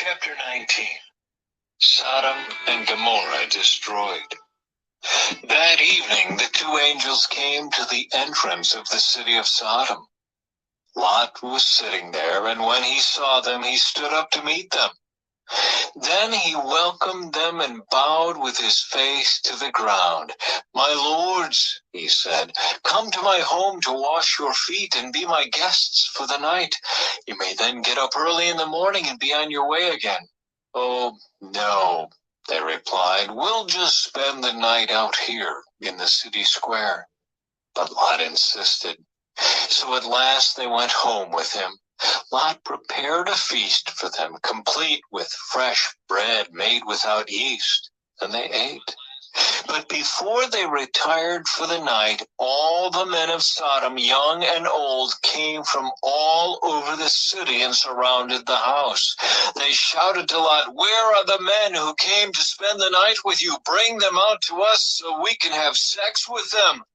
Chapter 19. Sodom and Gomorrah destroyed. That evening the two angels came to the entrance of the city of Sodom. Lot was sitting there, and when he saw them, he stood up to meet them. Then he welcomed them and bowed with his face to the ground. "My lords," he said, "come to my home to wash your feet and be my guests for the night. You may then get up early in the morning and be on your way again." "Oh, no," they replied. "We'll just spend the night out here in the city square." But Lot insisted. So at last they went home with him. Lot prepared a feast for them, complete with fresh bread made without yeast, and they ate. But before they retired for the night, all the men of Sodom, young and old, came from all over the city and surrounded the house. They shouted to Lot, "Where are the men who came to spend the night with you? Bring them out to us so we can have sex with them."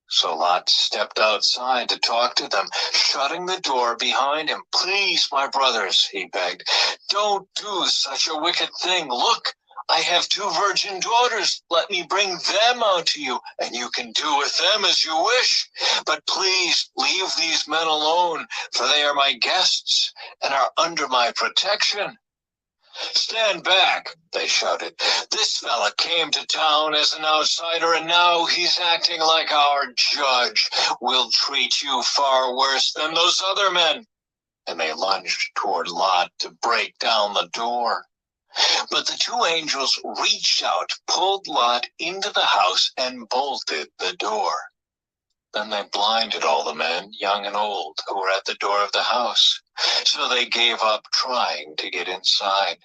So Lot stepped outside to talk to them, shutting the door behind him. "Please, my brothers," he begged, "don't do such a wicked thing. Look, I have two virgin daughters. Let me bring them out to you, and you can do with them as you wish. But please leave these men alone, for they are my guests and are under my protection." "Stand back," they shouted. "This fella came to town as an outsider, and now he's acting like our judge. We'll treat you far worse than those other men." And they lunged toward Lot to break down the door. But the two angels reached out, pulled Lot into the house, and bolted the door. Then they blinded all the men, young and old, who were at the door of the house. So they gave up trying to get inside.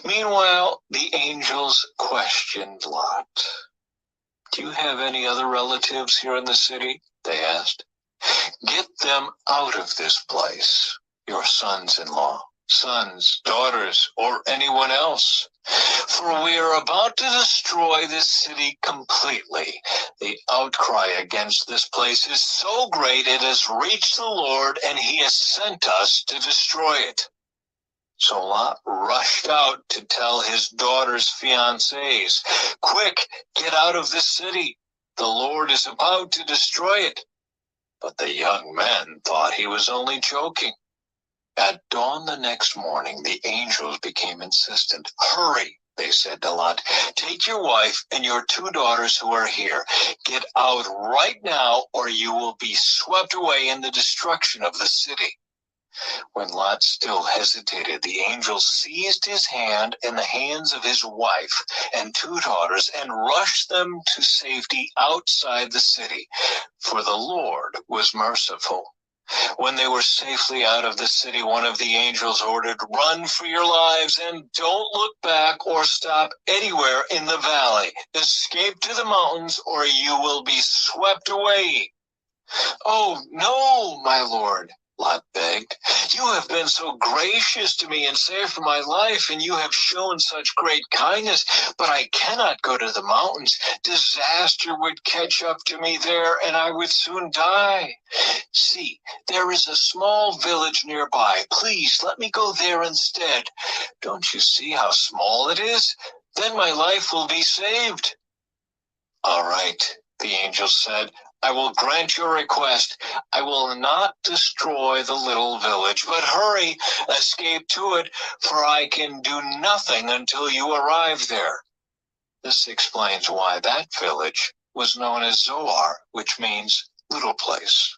Meanwhile, the angels questioned Lot. "Do you have any other relatives here in the city?" they asked. "Get them out of this place, your sons-in-law, sons, daughters, or anyone else. For we are about to destroy this city completely. The outcry against this place is so great it has reached the Lord, and he has sent us to destroy it." So Lot rushed out to tell his daughter's fiancés, "Quick, get out of this city. The Lord is about to destroy it." But the young men thought he was only joking. At dawn the next morning, the angels became insistent. "Hurry," they said to Lot. "Take your wife and your two daughters who are here. Get out right now, or you will be swept away in the destruction of the city." When Lot still hesitated, the angel seized his hand and the hands of his wife and two daughters and rushed them to safety outside the city, for the Lord was merciful. When they were safely out of the city, one of the angels ordered, "Run for your lives and don't look back or stop anywhere in the valley. Escape to the mountains or you will be swept away." "Oh, no, my lord," Lot begged. "You have been so gracious to me and saved my life, and you have shown such great kindness, but I cannot go to the mountains. Disaster would catch up to me there, and I would soon die. See, there is a small village nearby. Please let me go there instead. Don't you see how small it is? Then my life will be saved." "All right," the angel said. "I will grant your request. I will not destroy the little village, but hurry, escape to it, for I can do nothing until you arrive there." This explains why that village was known as Zoar, which means little place.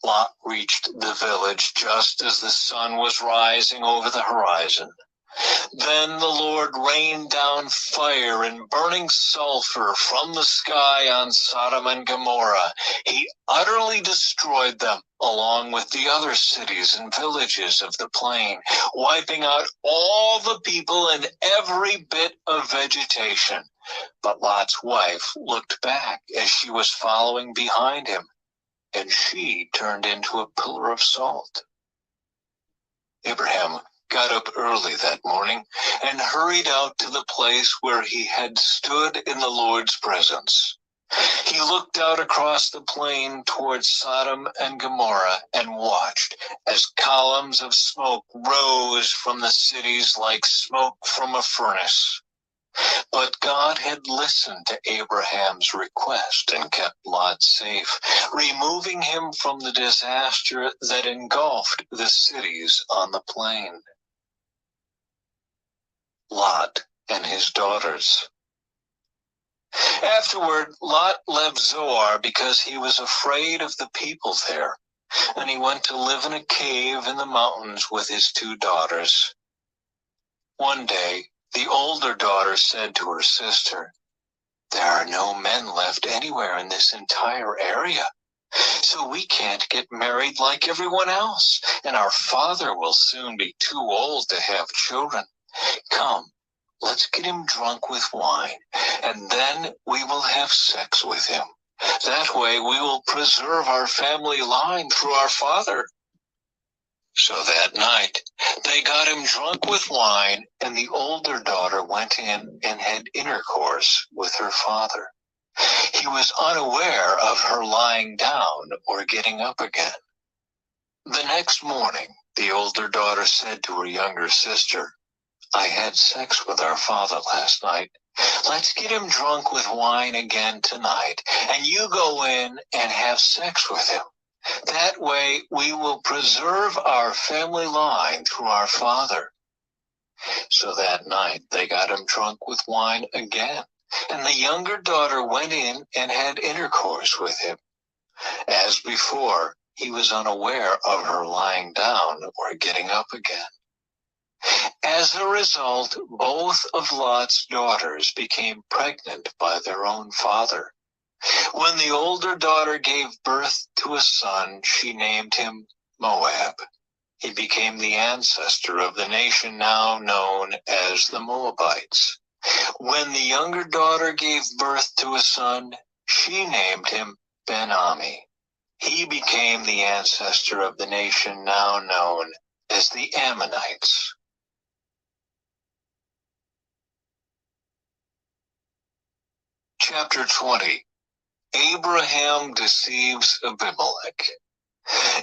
Lot reached the village just as the sun was rising over the horizon. Then the Lord rained down fire and burning sulfur from the sky on Sodom and Gomorrah. He utterly destroyed them, along with the other cities and villages of the plain, wiping out all the people and every bit of vegetation. But Lot's wife looked back as she was following behind him, and she turned into a pillar of salt. Abraham got up early that morning and hurried out to the place where he had stood in the Lord's presence. He looked out across the plain towards Sodom and Gomorrah and watched as columns of smoke rose from the cities like smoke from a furnace. But God had listened to Abraham's request and kept Lot safe, removing him from the disaster that engulfed the cities on the plain. Lot and his daughters. Afterward, Lot left Zoar because he was afraid of the people there, and he went to live in a cave in the mountains with his 2 daughters. One day, the older daughter said to her sister, "There are no men left anywhere in this entire area, so we can't get married like everyone else, and our father will soon be too old to have children. Come, let's get him drunk with wine, and then we will have sex with him. That way we will preserve our family line through our father." So that night they got him drunk with wine, and the older daughter went in and had intercourse with her father. He was unaware of her lying down or getting up again. The next morning, the older daughter said to her younger sister, "I had sex with our father last night. Let's get him drunk with wine again tonight, and you go in and have sex with him. That way we will preserve our family line through our father." So that night they got him drunk with wine again, and the younger daughter went in and had intercourse with him. As before, he was unaware of her lying down or getting up again. As a result, both of Lot's daughters became pregnant by their own father. When the older daughter gave birth to a son, she named him Moab. He became the ancestor of the nation now known as the Moabites. When the younger daughter gave birth to a son, she named him Ben-Ami. He became the ancestor of the nation now known as the Ammonites. Chapter 20. Abraham deceives Abimelech.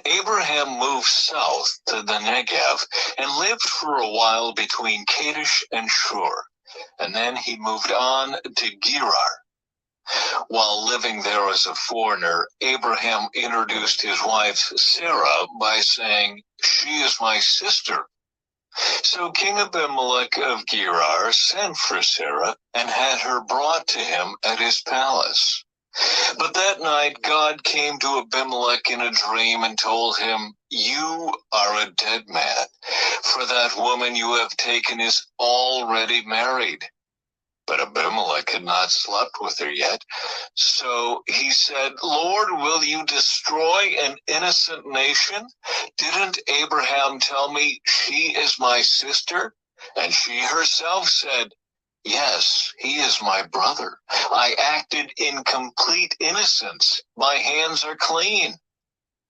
Abraham moved south to the Negev and lived for a while between Kadesh and Shur, and then he moved on to Gerar. While living there as a foreigner, Abraham introduced his wife Sarah by saying, "She is my sister." So King Abimelech of Gerar sent for Sarah and had her brought to him at his palace. But that night God came to Abimelech in a dream and told him, "You are a dead man, for that woman you have taken is already married." But Abimelech had not slept with her yet. So he said, "Lord, will you destroy an innocent nation? Didn't Abraham tell me she is my sister?" And she herself said, "Yes, he is my brother. I acted in complete innocence. My hands are clean."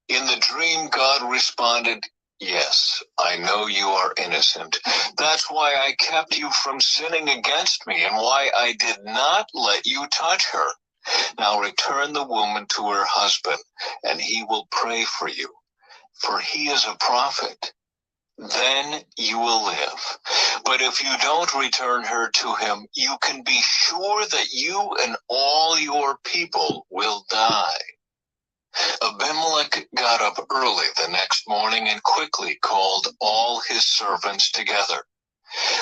In the dream, God responded, "Yes, I know you are innocent. That's why I kept you from sinning against me and why I did not let you touch her. Now return the woman to her husband, and he will pray for you, for he is a prophet. Then you will live. But if you don't return her to him, you can be sure that you and all your people will die." Abimelech got up early the next morning and quickly called all his servants together.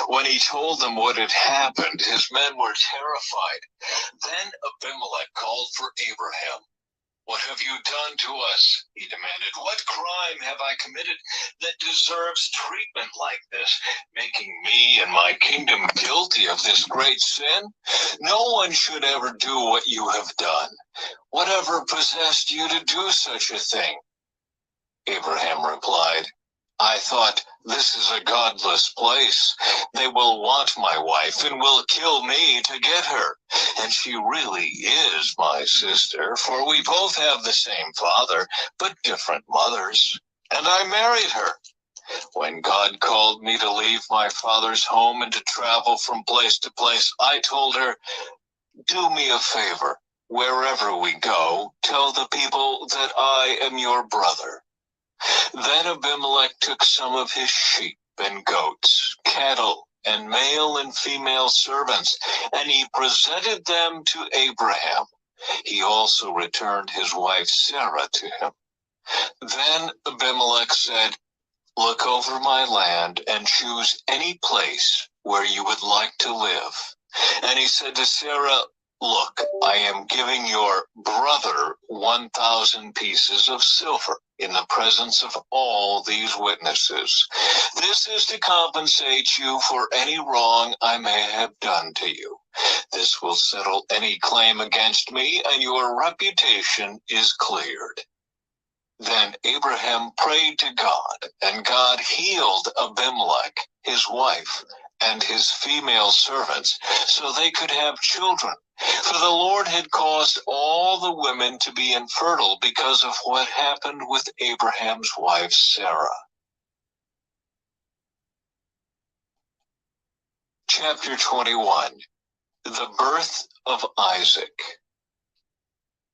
When he told them what had happened, his men were terrified. Then Abimelech called for Abraham. "What have you done to us?" he demanded. "What crime have I committed that deserves treatment like this, making me and my kingdom guilty of this great sin? No one should ever do what you have done. Whatever possessed you to do such a thing?" Abraham replied, "I thought, this is a godless place. They will want my wife and will kill me to get her. And she really is my sister, for we both have the same father, but different mothers. And I married her. When God called me to leave my father's home and to travel from place to place, I told her, 'Do me a favor. wherever we go, tell the people that I am your brother." Then Abimelech took some of his sheep and goats, cattle, and male and female servants, and he presented them to Abraham. He also returned his wife Sarah to him. Then Abimelech said, "Look over my land and choose any place where you would like to live." And he said to Sarah, "Look, I am giving your brother 1,000 pieces of silver in the presence of all these witnesses. This is to compensate you for any wrong I may have done to you. This will settle any claim against me, and your reputation is cleared." Then Abraham prayed to God, and God healed Abimelech, his wife, and his female servants, so they could have children. For the Lord had caused all the women to be infertile because of what happened with Abraham's wife Sarah. Chapter 21. The birth of Isaac.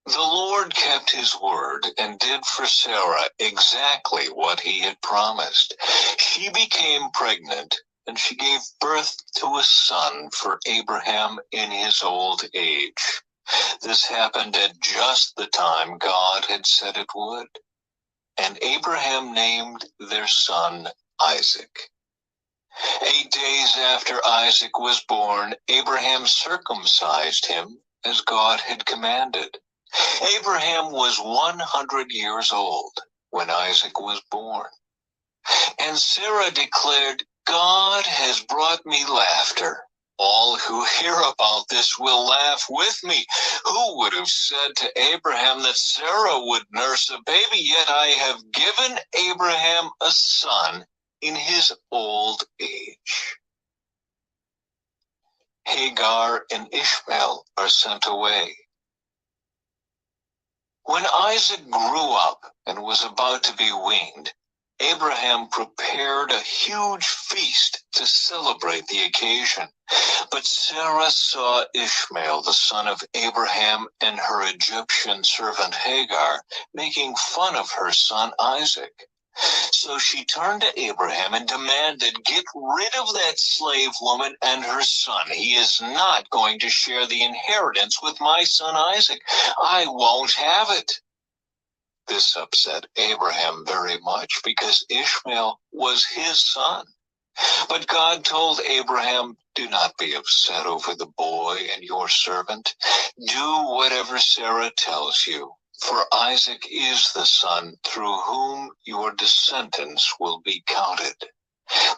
The Lord kept his word and did for Sarah exactly what he had promised. She became pregnant, and she gave birth to a son for Abraham in his old age. This happened at just the time God had said it would. And Abraham named their son Isaac. 8 days after Isaac was born, Abraham circumcised him as God had commanded. Abraham was 100 years old when Isaac was born. And Sarah declared, "God has brought me laughter. All who hear about this will laugh with me. Who would have said to Abraham that Sarah would nurse a baby? Yet I have given Abraham a son in his old age." Hagar and Ishmael are sent away. When Isaac grew up and was about to be weaned, Abraham prepared a huge feast to celebrate the occasion. But Sarah saw Ishmael, the son of Abraham, and her Egyptian servant Hagar making fun of her son Isaac. So she turned to Abraham and demanded, "Get rid of that slave woman and her son. He is not going to share the inheritance with my son Isaac. I won't have it." This upset Abraham very much because Ishmael was his son. But God told Abraham, "Do not be upset over the boy and your servant. Do whatever Sarah tells you, for Isaac is the son through whom your descendants will be counted.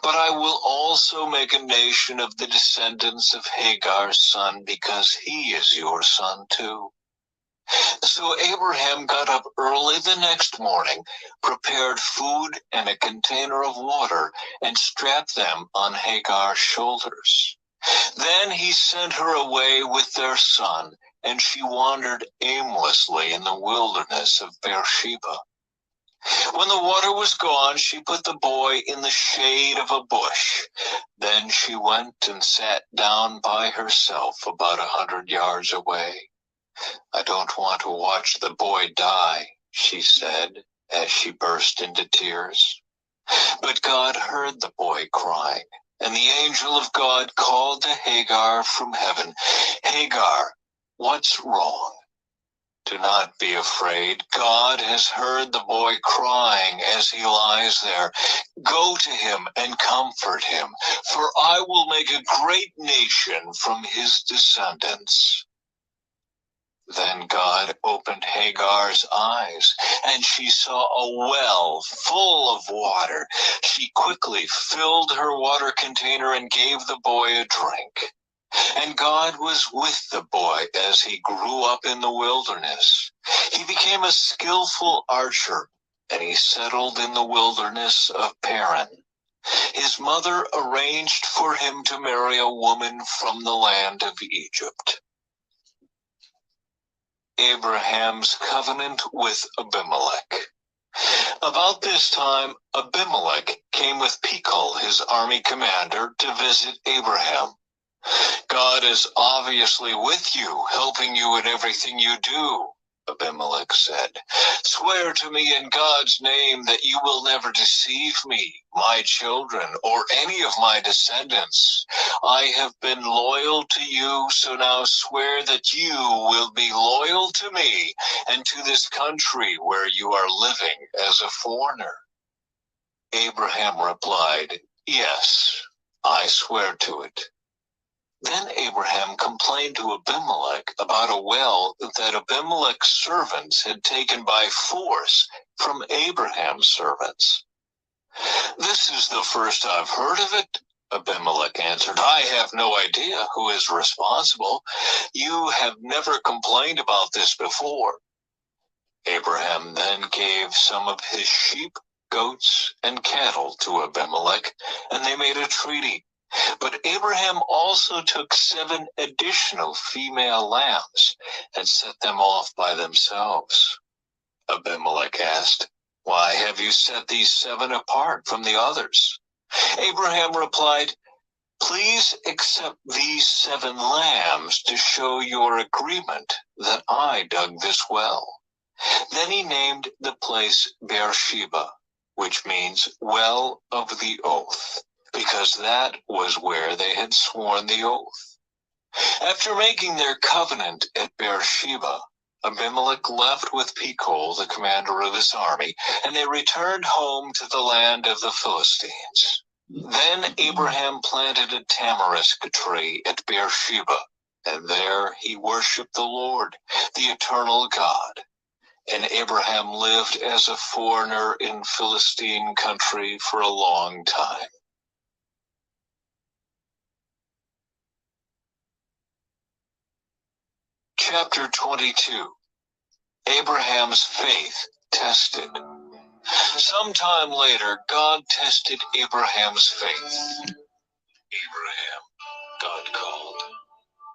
But I will also make a nation of the descendants of Hagar's son, because he is your son too." So Abraham got up early the next morning, prepared food and a container of water, and strapped them on Hagar's shoulders. Then he sent her away with their son, and she wandered aimlessly in the wilderness of Beersheba. When the water was gone, she put the boy in the shade of a bush. Then she went and sat down by herself about 100 yards away. "I don't want to watch the boy die," she said as she burst into tears. But God heard the boy crying, and the angel of God called to Hagar from heaven, "Hagar, what's wrong? Do not be afraid. God has heard the boy crying as he lies there. Go to him and comfort him, for I will make a great nation from his descendants." Then God opened Hagar's eyes, and she saw a well full of water. She quickly filled her water container and gave the boy a drink. And God was with the boy as he grew up in the wilderness. He became a skillful archer, and he settled in the wilderness of Paran. His mother arranged for him to marry a woman from the land of Egypt. Abraham's covenant with Abimelech. About this time, Abimelech came with Phicol, his army commander, to visit Abraham. God is obviously with you, helping you in everything you do, Abimelech said. Swear to me in God's name that you will never deceive me, my children, or any of my descendants. I have been loyal to you, so now swear that you will be loyal to me and to this country where you are living as a foreigner. Abraham replied, Yes, I swear to it. Then Abraham complained to Abimelech about a well that Abimelech's servants had taken by force from Abraham's servants. This is the first I've heard of it, Abimelech answered. I have no idea who is responsible. You have never complained about this before. Abraham then gave some of his sheep, goats, and cattle to Abimelech, and they made a treaty. But Abraham also took 7 additional female lambs and set them off by themselves. Abimelech asked, Why have you set these 7 apart from the others? Abraham replied, Please accept these 7 lambs to show your agreement that I dug this well. Then he named the place Beersheba, which means well of the oath, because that was where they had sworn the oath. After making their covenant at Beersheba, Abimelech left with Phicol, the commander of his army, and they returned home to the land of the Philistines. Then Abraham planted a tamarisk tree at Beersheba, and there he worshipped the Lord, the eternal God. And Abraham lived as a foreigner in Philistine country for a long time. Chapter 22. Abraham's faith tested. Sometime later, God tested Abraham's faith. Abraham, God called.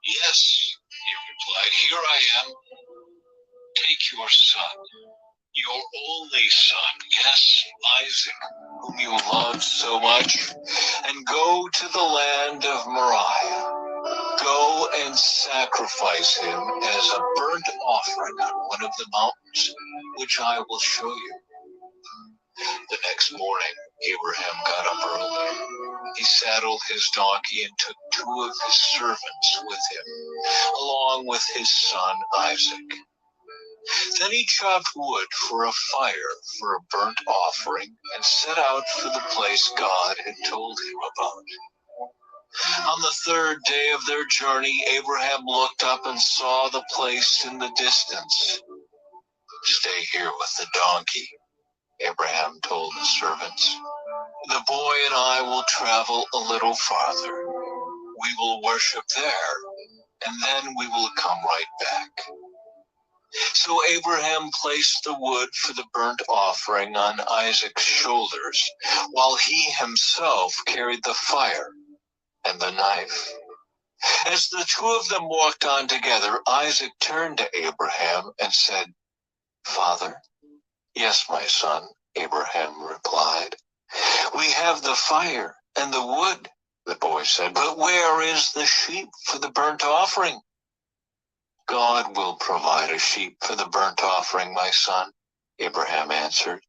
Yes, he replied, here I am. Take your son, your only son, yes, Isaac, whom you loved so much, and go to the land of Moriah. Go and sacrifice him as a burnt offering on one of the mountains, which I will show you. The next morning, Abraham got up early. He saddled his donkey and took 2 of his servants with him, along with his son Isaac. Then he chopped wood for a fire for a burnt offering and set out for the place God had told him about. On the 3rd day of their journey, Abraham looked up and saw the place in the distance. Stay here with the donkey, Abraham told the servants. The boy and I will travel a little farther. We will worship there, and then we will come right back. So Abraham placed the wood for the burnt offering on Isaac's shoulders, while he himself carried the fire and the knife. As the 2 of them walked on together, Isaac turned to Abraham and said, Father? Yes, my son, Abraham replied. We have the fire and the wood, the boy said, but where is the sheep for the burnt offering? God will provide a sheep for the burnt offering, my son, Abraham answered,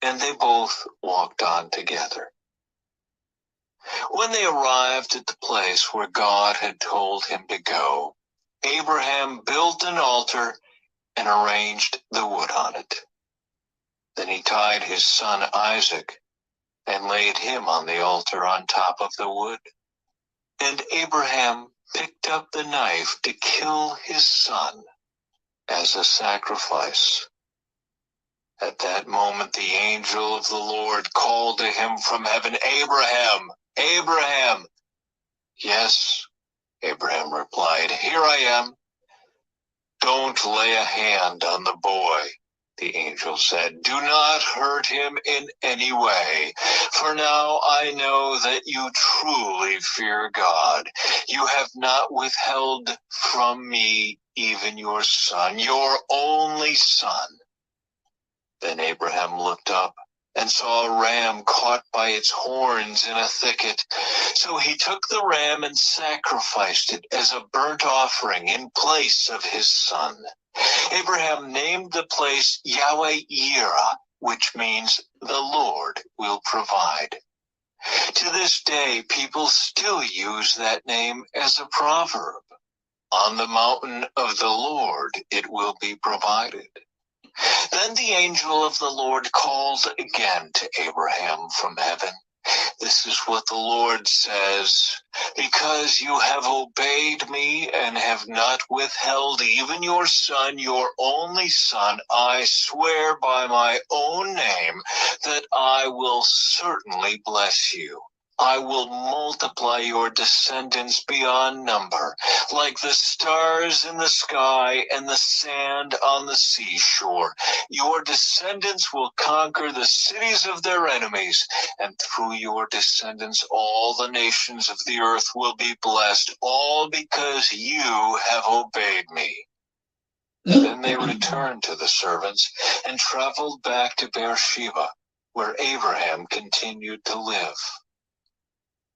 and they both walked on together. When they arrived at the place where God had told him to go, Abraham built an altar and arranged the wood on it. Then he tied his son Isaac and laid him on the altar on top of the wood. And Abraham picked up the knife to kill his son as a sacrifice. At that moment, the angel of the Lord called to him from heaven, Abraham, Abraham. Yes, Abraham replied, here I am. Don't lay a hand on the boy, the angel said. Do not hurt him in any way, for now I know that you truly fear God. You have not withheld from me even your son, your only son. Then Abraham looked up and saw a ram caught by its horns in a thicket. So he took the ram and sacrificed it as a burnt offering in place of his son. Abraham named the place Yahweh-Yireh, which means the Lord will provide. To this day, people still use that name as a proverb. On the mountain of the Lord it will be provided. Then the angel of the Lord called again to Abraham from heaven. This is what the Lord says: because you have obeyed me and have not withheld even your son, your only son, I swear by my own name that I will certainly bless you. I will multiply your descendants beyond number, like the stars in the sky and the sand on the seashore. Your descendants will conquer the cities of their enemies, and through your descendants all the nations of the earth will be blessed, all because you have obeyed me. Then they returned to the servants and traveled back to Beersheba, where Abraham continued to live.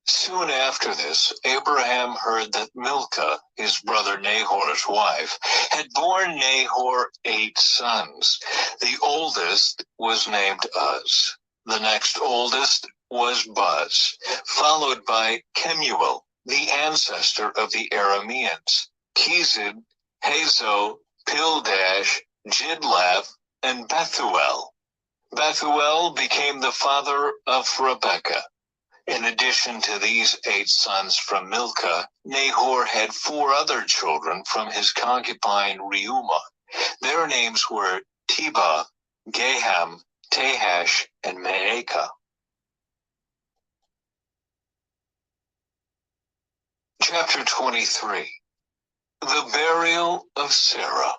Soon after this, Abraham heard that Milcah, his brother Nahor's wife, had borne Nahor 8 sons. The oldest was named Uz. The next oldest was Buz, followed by Kemuel, the ancestor of the Arameans, Kezib, Hazo, Pildash, Jidlaph, and Bethuel. Bethuel became the father of Rebekah. In addition to these 8 sons from Milcah, Nahor had 4 other children from his concubine Reumah. Their names were Tebah, Gaham, Tahash, and Maacah. Chapter 23. The Burial of Sarah.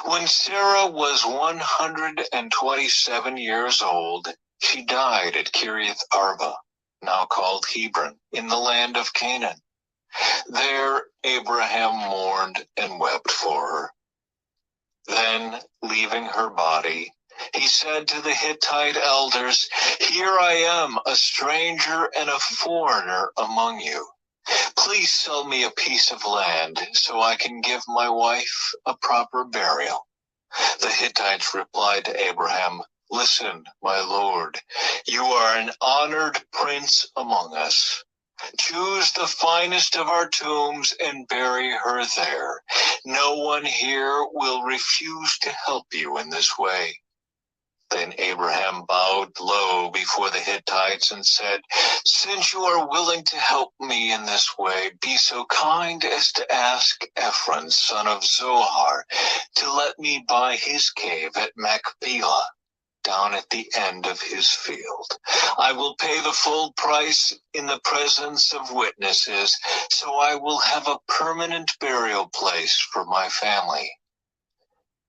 When Sarah was 127 years old, she died at Kiriath Arba, now called Hebron, in the land of Canaan. There Abraham mourned and wept for her. Then, leaving her body, he said to the Hittite elders, "Here I am, a stranger and a foreigner among you. Please sell me a piece of land so I can give my wife a proper burial." The Hittites replied to Abraham, "Listen, my lord, you are an honored prince among us. Choose the finest of our tombs and bury her there. No one here will refuse to help you in this way." Then Abraham bowed low before the Hittites and said, "Since you are willing to help me in this way, be so kind as to ask Ephron, son of Zohar, to let me buy his cave at Machpelah, down at the end of his field. I will pay the full price in the presence of witnesses, so I will have a permanent burial place for my family."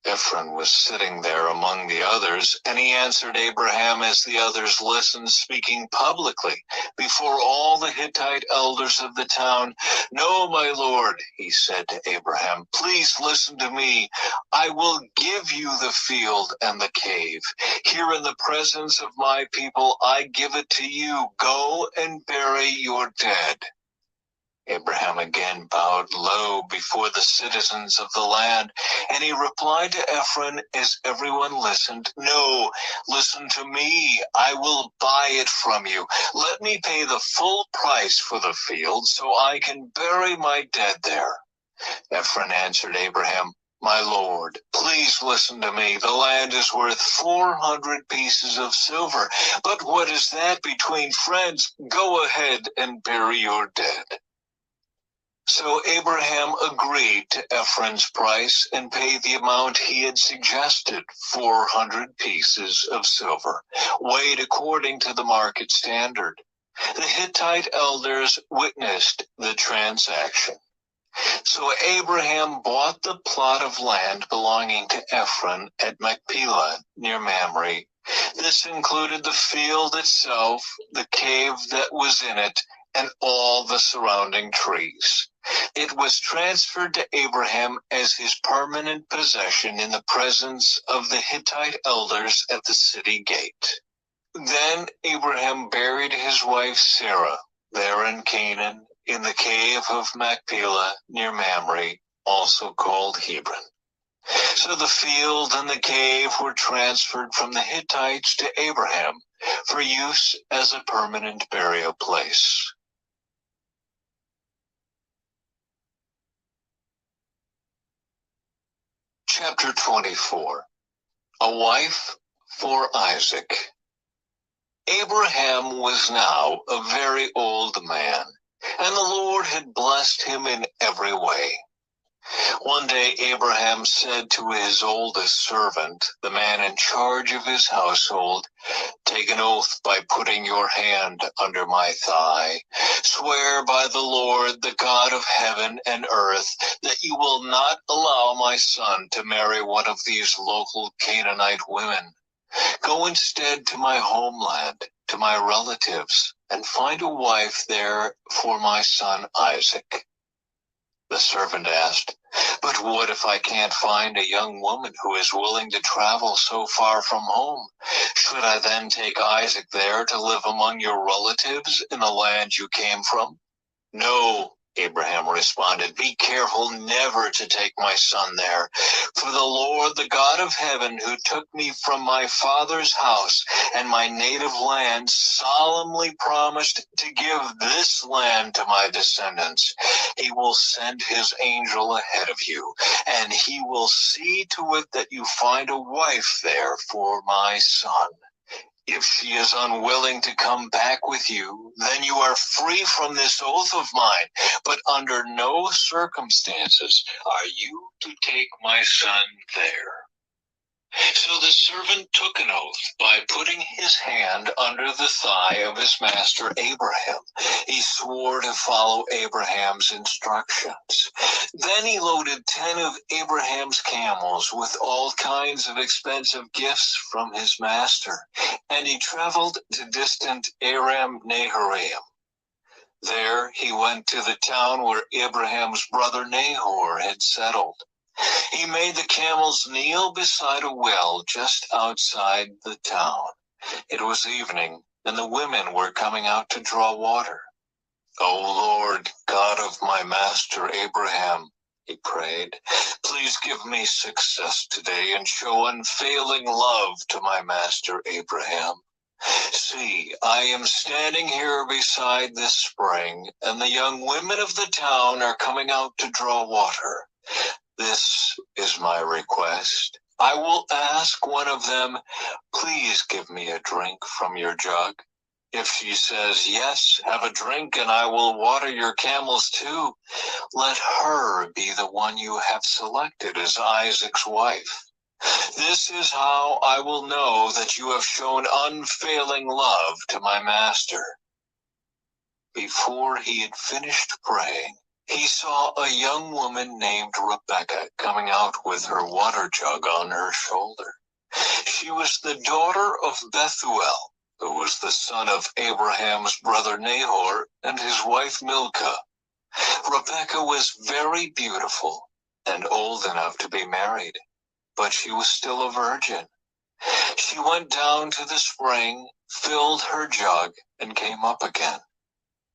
Ephron was sitting there among the others, and he answered Abraham as the others listened, speaking publicly before all the Hittite elders of the town. "No, my lord," he said to Abraham, "please listen to me. I will give you the field and the cave. Here in the presence of my people, I give it to you. Go and bury your dead." Abraham again bowed low before the citizens of the land, and he replied to Ephron as everyone listened, "No, listen to me. I will buy it from you. Let me pay the full price for the field so I can bury my dead there." Ephron answered Abraham, "My lord, please listen to me. The land is worth 400 pieces of silver. But what is that between friends? Go ahead and bury your dead." So Abraham agreed to Ephron's price and paid the amount he had suggested, 400 pieces of silver, weighed according to the market standard. The Hittite elders witnessed the transaction. So Abraham bought the plot of land belonging to Ephron at Machpelah near Mamre. This included the field itself, the cave that was in it, and all the surrounding trees. It was transferred to Abraham as his permanent possession in the presence of the Hittite elders at the city gate. Then Abraham buried his wife Sarah there in Canaan, in the cave of Machpelah near Mamre, also called Hebron. So the field and the cave were transferred from the Hittites to Abraham for use as a permanent burial place. Chapter 24. A wife for Isaac. Abraham was now a very old man, and the Lord had blessed him in every way. One day Abraham said to his oldest servant, the man in charge of his household, "Take an oath by putting your hand under my thigh. Swear by the Lord, the God of heaven and earth, that you will not allow my son to marry one of these local Canaanite women. Go instead to my homeland, to my relatives, and find a wife there for my son Isaac." The servant asked, "But what if I can't find a young woman who is willing to travel so far from home? Should I then take Isaac there to live among your relatives in the land you came from?" "No," Abraham responded, "be careful never to take my son there. For the Lord, the God of heaven, who took me from my father's house and my native land, solemnly promised to give this land to my descendants. He will send his angel ahead of you, and he will see to it that you find a wife there for my son. If she is unwilling to come back with you, then you are free from this oath of mine, but under no circumstances are you to take my son there." So the servant took an oath by putting his hand under the thigh of his master Abraham. He swore to follow Abraham's instructions. Then he loaded 10 of Abraham's camels with all kinds of expensive gifts from his master, and he traveled to distant Aram Naharaim. There he went to the town where Abraham's brother Nahor had settled. He made the camels kneel beside a well just outside the town. It was evening, and the women were coming out to draw water. "O Lord, God of my master Abraham," he prayed, "please give me success today and show unfailing love to my master Abraham. See, I am standing here beside this spring, and the young women of the town are coming out to draw water. This is my request. I will ask one of them, 'Please give me a drink from your jug.' If she says, 'Yes, have a drink and I will water your camels too,' let her be the one you have selected as Isaac's wife. This is how I will know that you have shown unfailing love to my master." Before he had finished praying, he saw a young woman named Rebekah coming out with her water jug on her shoulder. She was the daughter of Bethuel, who was the son of Abraham's brother Nahor and his wife Milcah. Rebekah was very beautiful and old enough to be married, but she was still a virgin. She went down to the spring, filled her jug, and came up again.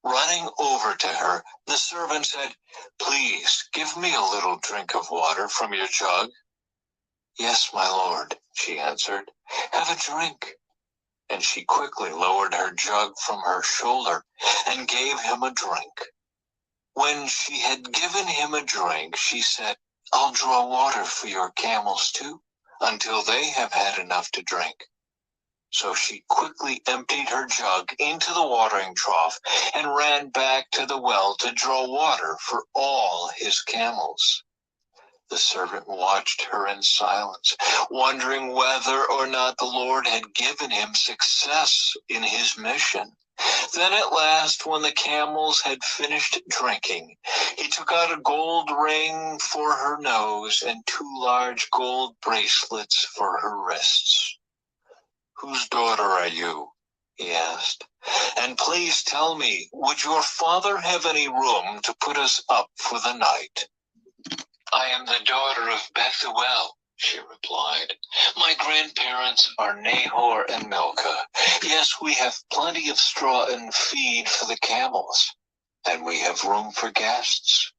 Running over to her, the servant said, "Please give me a little drink of water from your jug." "Yes, my lord," she answered. "Have a drink." And she quickly lowered her jug from her shoulder and gave him a drink. When she had given him a drink, she said, "I'll draw water for your camels too, until they have had enough to drink." So she quickly emptied her jug into the watering trough and ran back to the well to draw water for all his camels. The servant watched her in silence, wondering whether or not the Lord had given him success in his mission. Then at last, when the camels had finished drinking, he took out a gold ring for her nose and 2 large gold bracelets for her wrists. "Whose daughter are you?" he asked. "And please tell me, would your father have any room to put us up for the night?" "I am the daughter of Bethuel," she replied. My grandparents are Nahor and Milcah. Yes, we have plenty of straw and feed for the camels, and we have room for guests.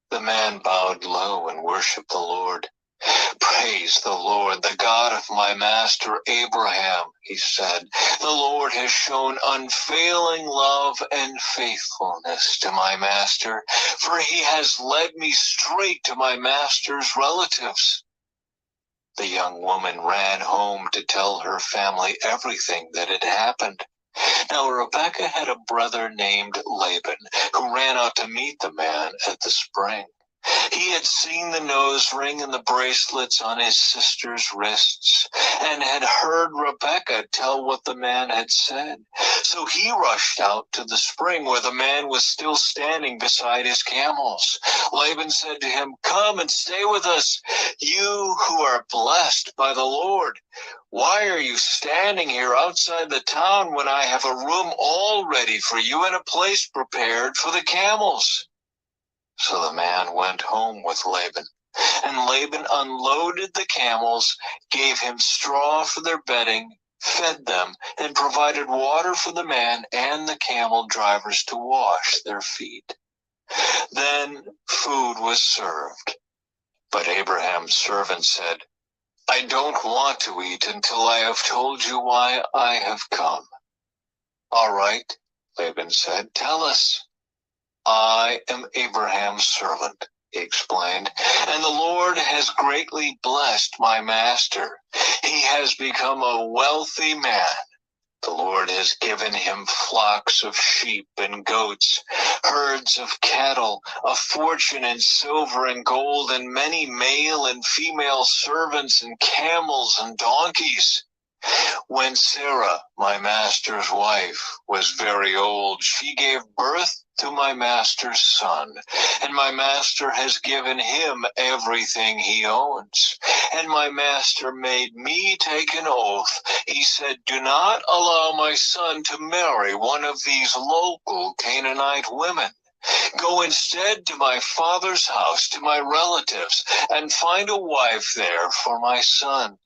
The man bowed low and worshipped the Lord. Praise the Lord, the God of my master Abraham, he said. The Lord has shown unfailing love and faithfulness to my master, for he has led me straight to my master's relatives. The young woman ran home to tell her family everything that had happened. Now Rebekah had a brother named Laban, who ran out to meet the man at the spring. He had seen the nose ring and the bracelets on his sister's wrists, and had heard Rebekah tell what the man had said. So he rushed out to the spring where the man was still standing beside his camels. Laban said to him, Come and stay with us, you who are blessed by the Lord. Why are you standing here outside the town when I have a room all ready for you and a place prepared for the camels? So the man went home with Laban, and Laban unloaded the camels, gave him straw for their bedding, fed them, and provided water for the man and the camel drivers to wash their feet. Then food was served. But Abraham's servant said, I don't want to eat until I have told you why I have come. All right, Laban said, tell us. I am Abraham's servant, he explained, and the Lord has greatly blessed my master. He has become a wealthy man. The Lord has given him flocks of sheep and goats, herds of cattle, a fortune in silver and gold, and many male and female servants and camels and donkeys. When Sarah, my master's wife, was very old, she gave birth to my master's son, and my master has given him everything he owns. And my master made me take an oath. He said, Do not allow my son to marry one of these local Canaanite women. Go instead to my father's house, to my relatives, and find a wife there for my son.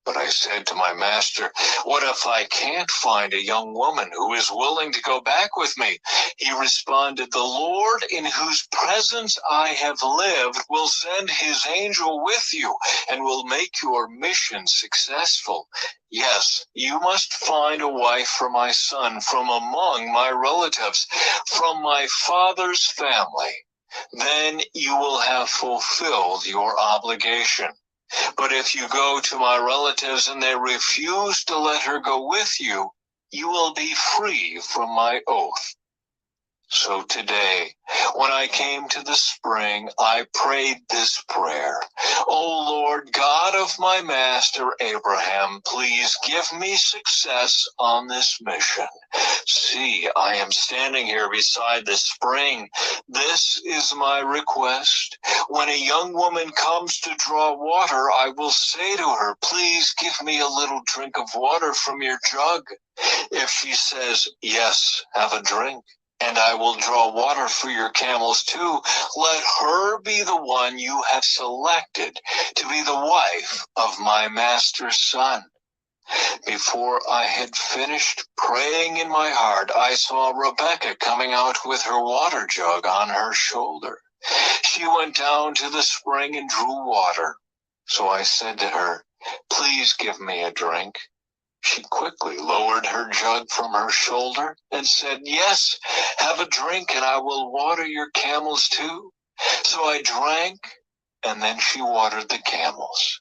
But I said to my master, What if I can't find a young woman who is willing to go back with me? He responded, The Lord in whose presence I have lived will send his angel with you and will make your mission successful. Yes, you must find a wife for my son from among my relatives, from my father's family. Then you will have fulfilled your obligation. But if you go to my relatives and they refuse to let her go with you, you will be free from my oath. So today, when I came to the spring, I prayed this prayer. O Lord, God of my master Abraham, please give me success on this mission. See, I am standing here beside the spring. This is my request. When a young woman comes to draw water, I will say to her, Please give me a little drink of water from your jug. If she says, Yes, have a drink, and I will draw water for your camels too, let her be the one you have selected to be the wife of my master's son. Before I had finished praying in my heart, I saw Rebekah coming out with her water jug on her shoulder. She went down to the spring and drew water. So I said to her, Please give me a drink. She quickly lowered her jug from her shoulder and said, Yes, have a drink and I will water your camels too. So I drank, and then she watered the camels.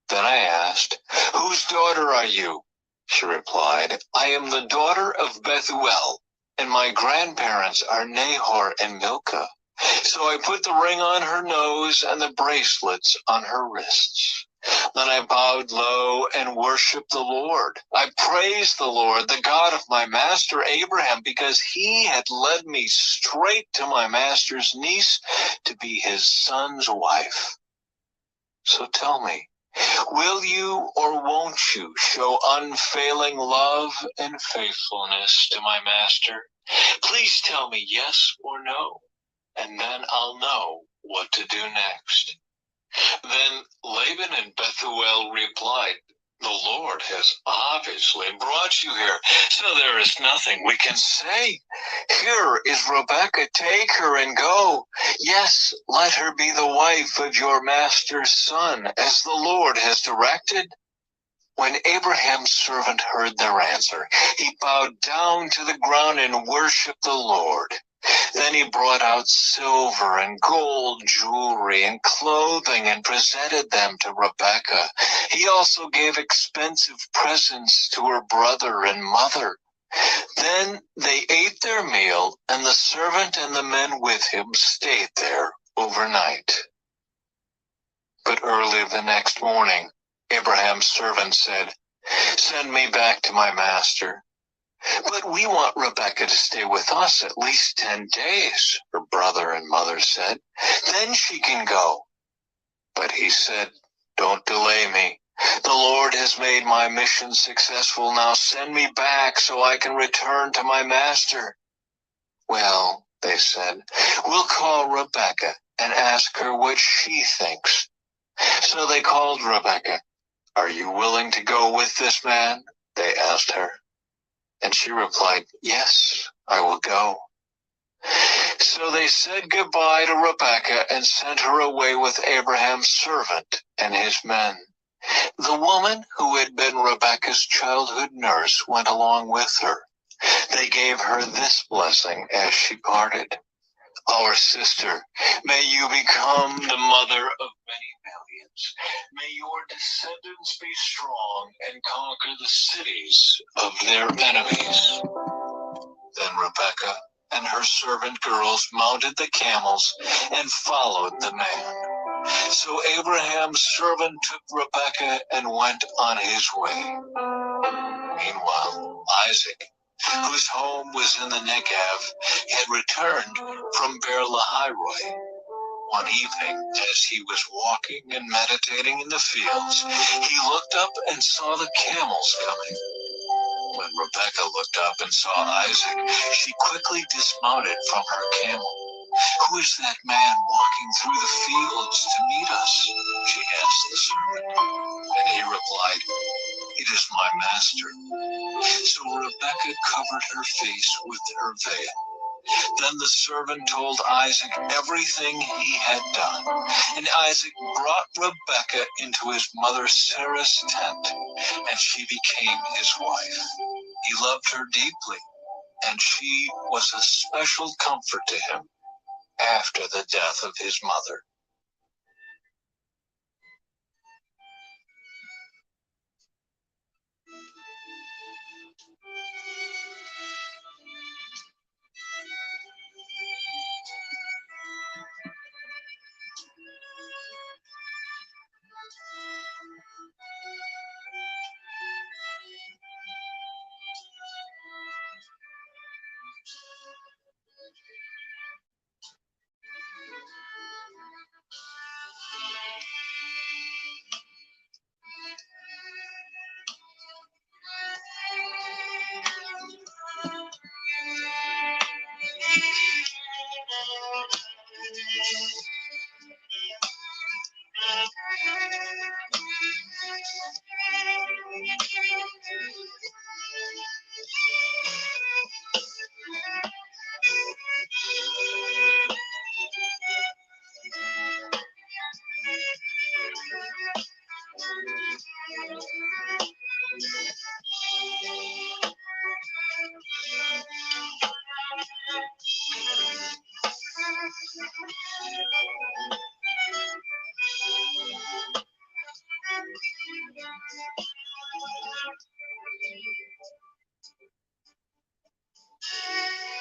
Then I asked, Whose daughter are you? She replied, I am the daughter of Bethuel, and my grandparents are Nahor and Milcah. So I put the ring on her nose and the bracelets on her wrists. Then I bowed low and worshiped the Lord. I praised the Lord, the God of my master Abraham, because he had led me straight to my master's niece to be his son's wife. So tell me, will you or won't you show unfailing love and faithfulness to my master? Please tell me yes or no, and then I'll know what to do next. Then Laban and Bethuel replied, "The Lord has obviously brought you here, so there is nothing we can say. Here is Rebekah, take her and go. Yes, let her be the wife of your master's son, as the Lord has directed." When Abraham's servant heard their answer, he bowed down to the ground and worshiped the Lord. Then he brought out silver and gold jewelry and clothing and presented them to Rebekah. He also gave expensive presents to her brother and mother. Then they ate their meal, and the servant and the men with him stayed there overnight. But early the next morning, Abraham's servant said, "Send me back to my master." "But we want Rebekah to stay with us at least 10 days, her brother and mother said. "Then she can go." But he said, "Don't delay me. The Lord has made my mission successful. Now send me back so I can return to my master." "Well," they said, "we'll call Rebekah and ask her what she thinks." So they called Rebekah. "Are you willing to go with this man?" they asked her. And she replied, "Yes, I will go." So they said goodbye to Rebekah and sent her away with Abraham's servant and his men. The woman who had been Rebekah's childhood nurse went along with her. They gave her this blessing as she parted: "Our sister, may you become the mother of many millions. May your descendants be strong and conquer the cities of their enemies." Then Rebekah and her servant girls mounted the camels and followed the man. So Abraham's servant took Rebekah and went on his way. Meanwhile, Isaac, whose home was in the Negev, had returned from Beer-lahai-roi. One evening, as he was walking and meditating in the fields, he looked up and saw the camels coming. When Rebekah looked up and saw Isaac, she quickly dismounted from her camel. "Who is that man walking through the fields to meet us?" she asked the servant. And he replied, "It is my master." So Rebekah covered her face with her veil. Then the servant told Isaac everything he had done. And Isaac brought Rebekah into his mother Sarah's tent, and she became his wife. He loved her deeply, and she was a special comfort to him after the death of his mother.